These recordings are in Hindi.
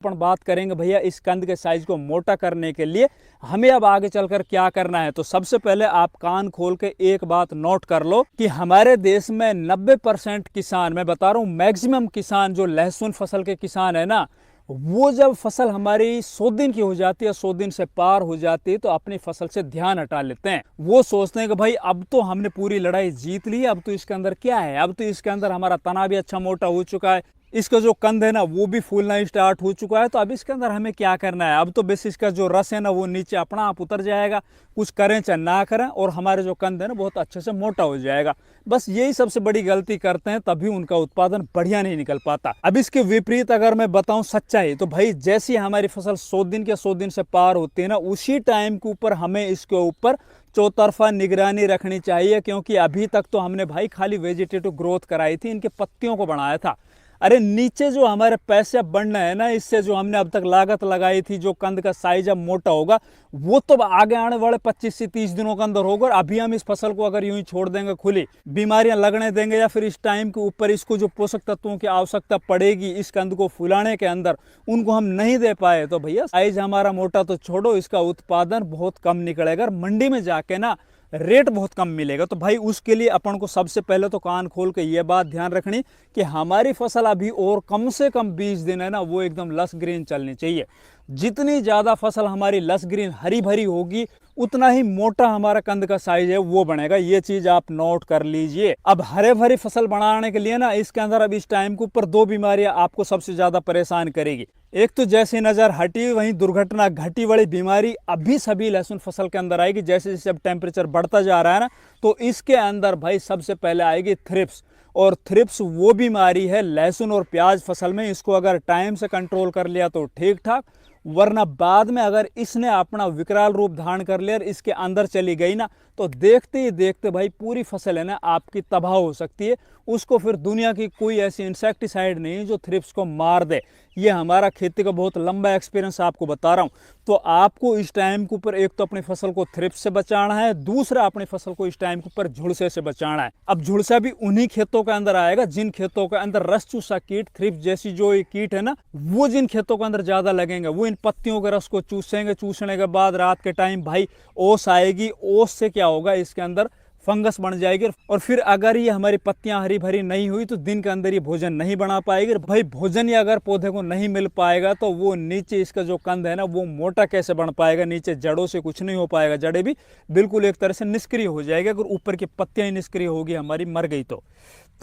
अपन बात करेंगे भैया इस कंद के साइज को मोटा करने के लिए हमें अब आगे चलकर क्या करना है। तो सबसे पहले आप कान खोल के एक बात नोट कर लो कि हमारे देश में 90% किसान, मैं बता रहा हूं मैक्सिमम किसान, जो लहसुन फसल के किसान है ना, वो जब फसल हमारी 100 दिन की हो जाती है, 100 दिन से पार हो जाती है, तो अपनी फसल से ध्यान हटा लेते हैं। वो सोचते हैं कि भाई अब तो हमने पूरी लड़ाई जीत ली है, अब तो इसके अंदर क्या है, अब तो इसके अंदर हमारा तना भी अच्छा मोटा हो चुका है, इसका जो कंद है ना वो भी फूलना स्टार्ट हो चुका है, तो अब इसके अंदर हमें क्या करना है। अब तो बस इसका जो रस है ना वो नीचे अपना आप उतर जाएगा, कुछ करें चाहे ना करें, और हमारे जो कंद है ना बहुत अच्छे से मोटा हो जाएगा। बस यही सबसे बड़ी गलती करते हैं, तभी उनका उत्पादन बढ़िया नहीं निकल पाता। अब इसके विपरीत अगर मैं बताऊं सच्चाई, तो भाई जैसी हमारी फसल 100 दिन के 100 दिन से पार होती है ना, उसी टाइम के ऊपर हमें इसके ऊपर चौतरफा निगरानी रखनी चाहिए, क्योंकि अभी तक तो हमने भाई खाली वेजिटेटिव ग्रोथ कराई थी, इनके पत्तियों को बढ़ाया था। अरे नीचे जो हमारे पैसे बढ़ना है ना, इससे जो हमने अब तक लागत लगाई थी, जो कंद का साइज अब मोटा होगा, वो तो आगे आने वाले 25 से 30 दिनों के अंदर होगा। और अभी हम इस फसल को अगर यूं ही छोड़ देंगे खुली, बीमारियां लगने देंगे, या फिर इस टाइम के ऊपर इसको जो पोषक तत्वों की आवश्यकता पड़ेगी इस कंद को फुलाने के अंदर, उनको हम नहीं दे पाए, तो भैया साइज हमारा मोटा तो छोड़ो, इसका उत्पादन बहुत कम निकलेगा, मंडी में जाके ना रेट बहुत कम मिलेगा। तो भाई उसके लिए अपन को सबसे पहले तो कान खोल के ये बात ध्यान रखनी कि हमारी फसल अभी और कम से कम 20 दिन है ना, वो एकदम लस ग्रीन चलनी चाहिए। जितनी ज्यादा फसल हमारी लस ग्रीन हरी भरी होगी, उतना ही मोटा हमारा कंद का साइज है वो बनेगा। ये चीज आप नोट कर लीजिए। अब हरे भरी फसल बनाने के लिए ना, इसके अंदर अब इस टाइम के ऊपर 2 बीमारियां आपको सबसे ज्यादा परेशान करेगी। एक तो जैसी नजर हटी वहीं दुर्घटना घटी वाली बीमारी अभी सभी लहसुन फसल के अंदर आएगी। जैसे जैसे अब टेम्परेचर बढ़ता जा रहा है ना, तो इसके अंदर भाई सबसे पहले आएगी थ्रिप्स। और थ्रिप्स वो बीमारी है लहसुन और प्याज फसल में, इसको अगर टाइम से कंट्रोल कर लिया तो ठीक ठाक, वरना बाद में अगर इसने अपना विकराल रूप धारण कर लिया और इसके अंदर चली गई ना, तो देखते ही देखते भाई पूरी फसल है ना आपकी तबाह हो सकती है। उसको फिर दुनिया की कोई ऐसी इंसेक्टिसाइड नहीं जो थ्रिप्स को मार दे। ये हमारा खेती का बहुत लंबा एक्सपीरियंस आपको बता रहा हूँ। तो आपको इस टाइम के ऊपर एक तो अपनी फसल को थ्रिप्स से बचाना है, दूसरा अपनी फसल को इस टाइम के ऊपर झुलसे से बचाना है। अब झुलसा भी उन्हीं खेतों के अंदर आएगा जिन खेतों के अंदर रस चूसा कीट, थ्रिप्स जैसी जो ये कीट है ना, वो जिन खेतों के अंदर ज्यादा लगेंगे, वो इन पत्तियों के रस को चूसेंगे। चूसने के बाद रात के टाइम भाई ओस आएगी, ओस से क्या होगा, इसके अंदर फंगस बन जाएगी, और फिर अगर ये हमारी पत्तियां हरी भरी नहीं हुई तो दिन के अंदर ये भोजन नहीं बना पाएगी। भाई भोजन ही अगर पौधे को नहीं मिल पाएगा तो वो नीचे इसका जो कंद है ना वो मोटा कैसे बन पाएगा, नीचे जड़ों से कुछ नहीं हो पाएगा, जड़ें भी बिल्कुल एक तरह से निष्क्रिय हो जाएगी। अगर ऊपर की पत्तियां ही निष्क्रिय होगी हमारी, मर गई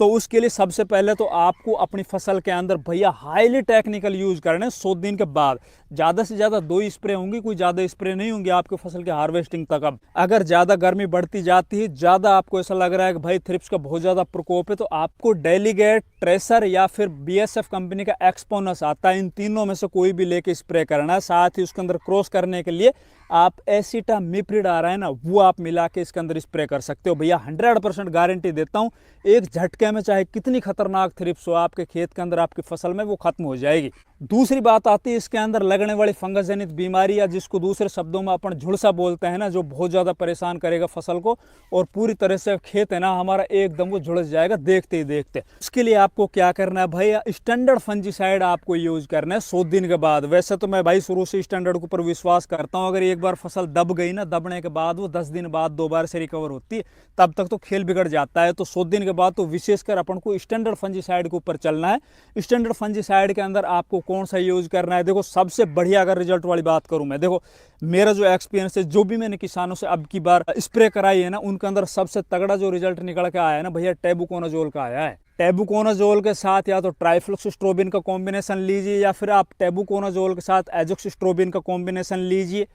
तो उसके लिए सबसे पहले तो आपको अपनी फसल के अंदर भैया हाईली टेक्निकल यूज करना है। 100 दिन के बाद ज्यादा से ज्यादा 2 स्प्रे होंगी, कोई ज्यादा स्प्रे नहीं होंगे आपके फसल के हार्वेस्टिंग तक। अब अगर ज्यादा गर्मी बढ़ती जाती है, ज्यादा आपको ऐसा लग रहा है कि भाई थ्रिप्स का बहुत ज्यादा प्रकोप है, तो आपको डेलीगेट, ट्रेसर या फिर बीएसएफ कंपनी का एक्सपोनस आता है, इन तीनों में से कोई भी लेके स्प्रे करना है। साथ ही उसके अंदर क्रॉस करने के लिए आप एसिटामिप्रिड आ रहा है ना, वो आप मिला के इसके अंदर स्प्रे कर सकते हो। भैया 100% गारंटी देता हूँ, एक झटके में चाहे कितनी खतरनाक थ्रिप्स हो आपके खेत के अंदर, आपकी फसल में, वो खत्म हो जाएगी। दूसरी बात आती है इसके अंदर लगने वाली फंगस जनित बीमारी, या जिसको दूसरे शब्दों में अपन झुलसा बोलते हैं ना, जो बहुत ज्यादा परेशान करेगा फसल को, और पूरी तरह से खेत है ना हमारा एकदम वो झुलस जाएगा देखते ही देखते। इसके लिए आपको क्या करना है भैया, स्टैंडर्ड फंजीसाइड आपको यूज करना है 100 दिन के बाद। वैसे तो मैं भाई शुरू से स्टैंडर्ड के ऊपर विश्वास करता हूँ। अगर एक बार फसल दब गई ना, दबने के बाद वो 10 दिन बाद 2 बार से रिकवर होती है, तब तक तो खेल बिगड़ जाता है। तो 100 दिन के बाद तो विशेषकर अपन को स्टैंडर्ड फंजीसाइड के ऊपर चलना है। स्टैंडर्ड फंजीसाइड के अंदर आपको कौन सा यूज करना है, देखो सबसे बढ़िया अगर रिजल्ट वाली बात करूं मैं, देखो मेरा जो एक्सपीरियंस है, जो भी मैंने किसानों से अब की बार स्प्रे कराई है ना, उनके अंदर सबसे तगड़ा जो रिजल्ट निकल के आया है ना भैया, टेबुकोनाजोल का आया है। टेबुकोनाजोल के साथ या तो ट्राइफ्लॉक्सिस्ट्रोबिन का कॉम्बिनेशन लीजिए, या फिर आप टेबुकोनाजोल के साथ एजोक्सिस्ट्रोबिन का कॉम्बिनेशन लीजिए,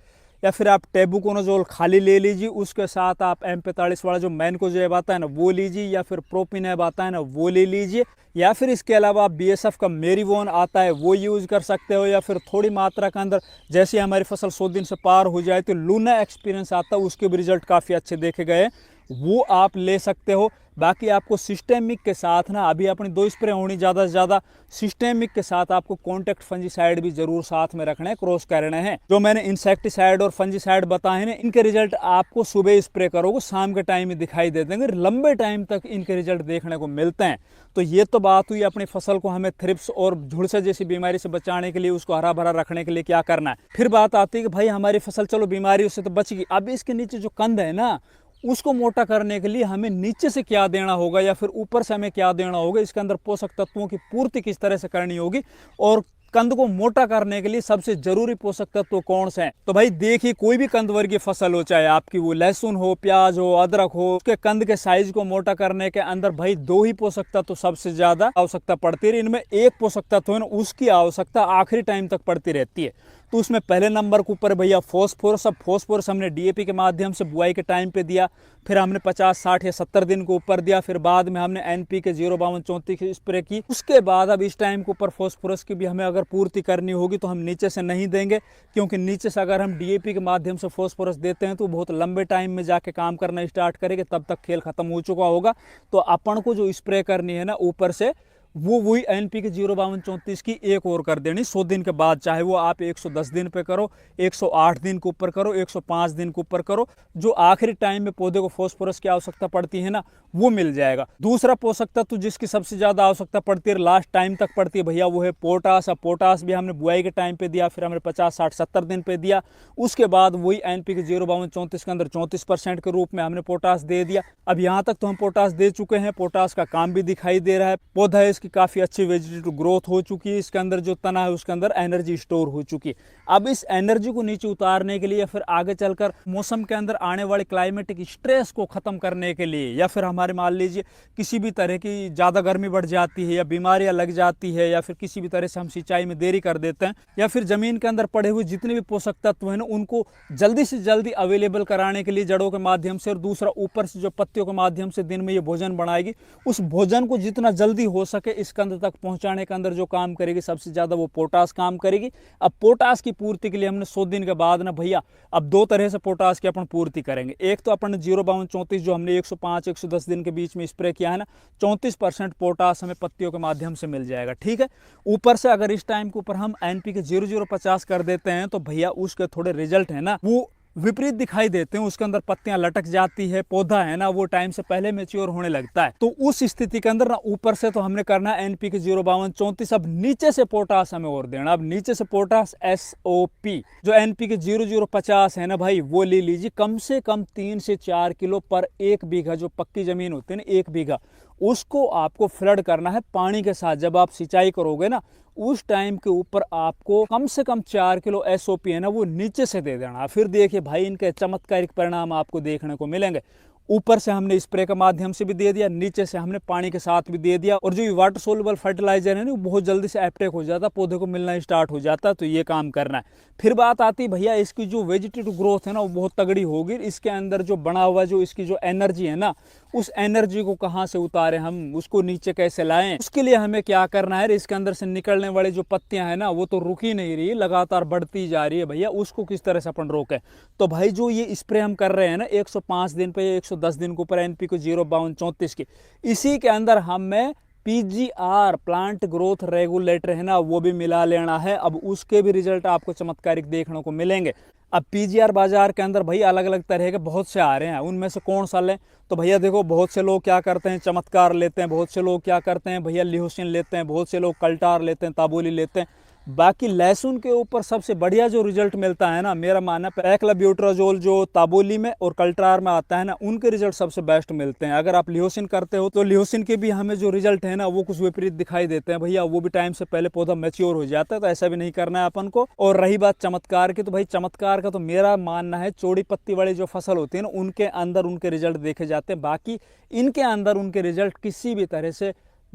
या फिर आप टेबुकोनाजोल खाली ले लीजिए, उसके साथ आप M45 वाला जो मैनकोजेब आता है ना वो लीजिए, या फिर प्रोपिनेब आता है ना वो ले लीजिए, या फिर इसके अलावा आप BSF का मेरीवोन आता है वो यूज कर सकते हो, या फिर थोड़ी मात्रा के अंदर जैसे हमारी फसल 100 दिन से पार हो जाए तो लूना एक्सपीरियंस आता है, उसके भी रिजल्ट काफ़ी अच्छे देखे गए। वो आप ले सकते हो। बाकी आपको सिस्टेमिक के साथ ना, अभी अपनी 2 स्प्रे होनी ज़्यादा से ज़्यादा, सिस्टेमिक के साथ आपको कॉन्टैक्ट फंजीसाइड भी जरूर साथ में रखना है, क्रॉस करने हैं। जो मैंने इंसेक्टिसाइड और फंजीसाइड बताए हैं, इनके रिजल्ट आपको सुबह स्प्रे करोगे शाम के टाइम में दिखाई दे देंगे, लंबे टाइम तक इनके रिजल्ट देखने को मिलते हैं। तो ये तो बात हुई अपनी फसल को हमें थ्रिप्स और झुलसे जैसी बीमारी से बचाने के लिए, उसको हरा भरा रखने के लिए क्या करना है। फिर बात आती है कि भाई हमारी फसल चलो बीमारियों से तो बच गई, अब इसके नीचे जो कंद है ना, उसको मोटा करने के लिए हमें नीचे से क्या देना होगा या फिर ऊपर से हमें क्या देना होगा, इसके अंदर पोषक तत्वों की पूर्ति किस तरह से करनी होगी, और कंद को मोटा करने के लिए सबसे जरूरी पोषक तत्व कौन से हैं। तो भाई देखिए, कोई भी कंद वर्गीय फसल हो, चाहे आपकी वो लहसुन हो, प्याज हो, अदरक हो, उसके कंद के साइज को मोटा करने के अंदर भाई 2 ही पोषक तत्व सबसे ज्यादा आवश्यकता पड़ती है। इनमें एक पोषक तत्व है ना, उसकी आवश्यकता आखिरी टाइम तक पड़ती रहती है। तो उसमें पहले नंबर के ऊपर भैया फॉस्फोरस। अब फॉस्फोरस हमने डीएपी के माध्यम से बुआई के टाइम पे दिया, फिर हमने 50, 60 या 70 दिन के ऊपर दिया, फिर बाद में हमने एनपीके 05234 की स्प्रे की। उसके बाद अब इस टाइम के ऊपर फॉस्फोरस की भी हमें अगर पूर्ति करनी होगी तो हम नीचे से नहीं देंगे, क्योंकि नीचे से अगर हम डीएपी के माध्यम से फॉस्फोरस देते हैं तो बहुत लंबे टाइम में जाके काम करना स्टार्ट करेंगे, तब तक खेल खत्म हो चुका होगा। तो अपन को जो स्प्रे करनी है ना ऊपर से, वो वही एनपीके 05234 की एक और कर देनी 100 दिन के बाद, चाहे वो आप 110 दिन पे करो, 108 दिन के ऊपर करो, 105 दिन के ऊपर करो। जो आखिरी टाइम में पौधे को फॉस्फोरस की आवश्यकता पड़ती है ना, वो मिल जाएगा। दूसरा पोषक तत्व जिसकी सबसे ज्यादा आवश्यकता पड़ती है, लास्ट टाइम तक पड़ती है भैया, वो है पोटास। अब पोटास भी हमने बुआई के टाइम पे दिया, फिर हमने 50, 60, 70 दिन पे दिया। उसके बाद वही एनपीके 05234 के अंदर 34% के रूप में हमने पोटास दे दिया। अब यहाँ तक तो हम पोटास दे चुके हैं, पोटास का काम भी दिखाई दे रहा है, पौधा की काफी अच्छी वेजिटेटिव ग्रोथ हो चुकी है, इसके अंदर जो तना है उसके अंदर एनर्जी स्टोर हो चुकी है। अब इस एनर्जी को नीचे उतारने के लिए या फिर आगे चलकर मौसम के अंदर आने वाले क्लाइमेटिक स्ट्रेस को खत्म करने के लिए, या फिर हमारे मान लीजिए किसी भी तरह की ज्यादा गर्मी बढ़ जाती है या बीमारियां लग जाती है, या फिर किसी भी तरह से हम सिंचाई में देरी कर देते हैं, या फिर जमीन के अंदर पड़े हुए जितने भी पोषक तत्व है ना, उनको जल्दी से जल्दी अवेलेबल कराने के लिए जड़ों के माध्यम से, और दूसरा ऊपर से जो पत्तियों के माध्यम से दिन में ये भोजन बनाएगी, उस भोजन को जितना जल्दी हो सके इस कंद तक पहुंचाने के अंदर जो काम करेगी सबसे ज्यादा, वो पोटास काम करेगी। अब पोटास की पूर्ति के लिए हमने 100 दिन के बाद ना भैया, अब 2 तरह से पोटास की अपन पूर्ति करेंगे। एक तो अपन 05234 जो हमने 105, 110 दिन के बीच में स्प्रे किया है ना, 34% पोटास हमें पत्तियों के माध्यम से मिल जाएगा, ठीक है। ऊपर से अगर इस टाइम के ऊपर हम एनपीके 0050 कर देते हैं तो भैया उसके थोड़े रिजल्ट है ना, वो विपरीत दिखाई देते हैं। उसके अंदर पत्तियां लटक जाती है, पौधा है ना वो टाइम से पहले मैच्योर होने लगता है। तो उस स्थिति के अंदर ना ऊपर से तो हमने करना है एनपीके 05234, अब नीचे से पोटास हमें और देना। अब नीचे से पोटास एसओपी जो एनपीके 0050 है ना भाई, वो ले लीजिए, कम से कम 3 से 4 किलो पर 1 बीघा। जो पक्की जमीन होती है ना 1 बीघा, उसको आपको फ्लड करना है पानी के साथ। जब आप सिंचाई करोगे ना उस टाइम के ऊपर आपको कम से कम 4 किलो एसओपी है ना वो नीचे से दे देना। फिर देखिए भाई इनके चमत्कारिक परिणाम आपको देखने को मिलेंगे। ऊपर से हमने स्प्रे के माध्यम से भी दे दिया, नीचे से हमने पानी के साथ भी दे दिया, और जो वाटर सोल्युबल फर्टिलाइजर है ना वो बहुत जल्दी से अपटेक हो जाता है, पौधे को मिलना स्टार्ट हो जाता है। तो ये काम करना है। फिर बात आती भैया इसकी जो वेजिटेटिव ग्रोथ है ना वो बहुत तगड़ी होगी। इसके अंदर जो बना हुआ जो इसकी जो एनर्जी है ना, उस एनर्जी को कहाँ से उतारे हम, उसको नीचे कैसे लाएं, उसके लिए हमें क्या करना है, इसके अंदर से निकलने वाली जो पत्तियां है ना वो तो रुक ही नहीं रही, लगातार बढ़ती जा रही है भैया, उसको किस तरह से अपन रोकें। तो भाई जो ये स्प्रे हम कर रहे हैं ना 105 दिन पे 110 दिन के ऊपर एनपीके 05234 की, इसी के अंदर हमें पीजीआर प्लांट ग्रोथ रेगुलेटर है ना वो भी मिला लेना है। अब उसके भी रिजल्ट आपको चमत्कारिक देखने को मिलेंगे। अब पीजीआर बाजार के अंदर भाई अलग अलग तरह के बहुत से आ रहे हैं, उनमें से कौन सा लें। तो भैया देखो, बहुत से लोग क्या करते हैं चमत्कार लेते हैं, बहुत से लोग क्या करते हैं भैया लिहोसिन लेते हैं, बहुत से लोग कल्टार लेते हैं, ताबोली लेते हैं। बाकी लहसुन के ऊपर सबसे बढ़िया जो रिजल्ट मिलता है ना, मेरा मानना है पैक्लोब्यूट्राजोल जो ताबोली में और कल्टार में आता है ना, उनके रिजल्ट सबसे बेस्ट मिलते हैं। अगर आप लिहोसिन करते हो तो लिहोसिन के भी हमें जो रिजल्ट है ना वो कुछ विपरीत दिखाई देते हैं भैया, वो भी टाइम से पहले पौधा मैच्योर हो जाता है। तो ऐसा भी नहीं करना है अपन को। और रही बात चमत्कार की, तो भाई चमत्कार का तो मेरा मानना है चौड़ी पत्ती वाली जो फसल होती है ना उनके अंदर उनके रिजल्ट देखे जाते हैं। बाकी इनके अंदर उनके रिजल्ट किसी भी तरह से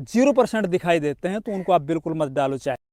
0% दिखाई देते हैं, तो उनको आप बिल्कुल मत डालो चाहे।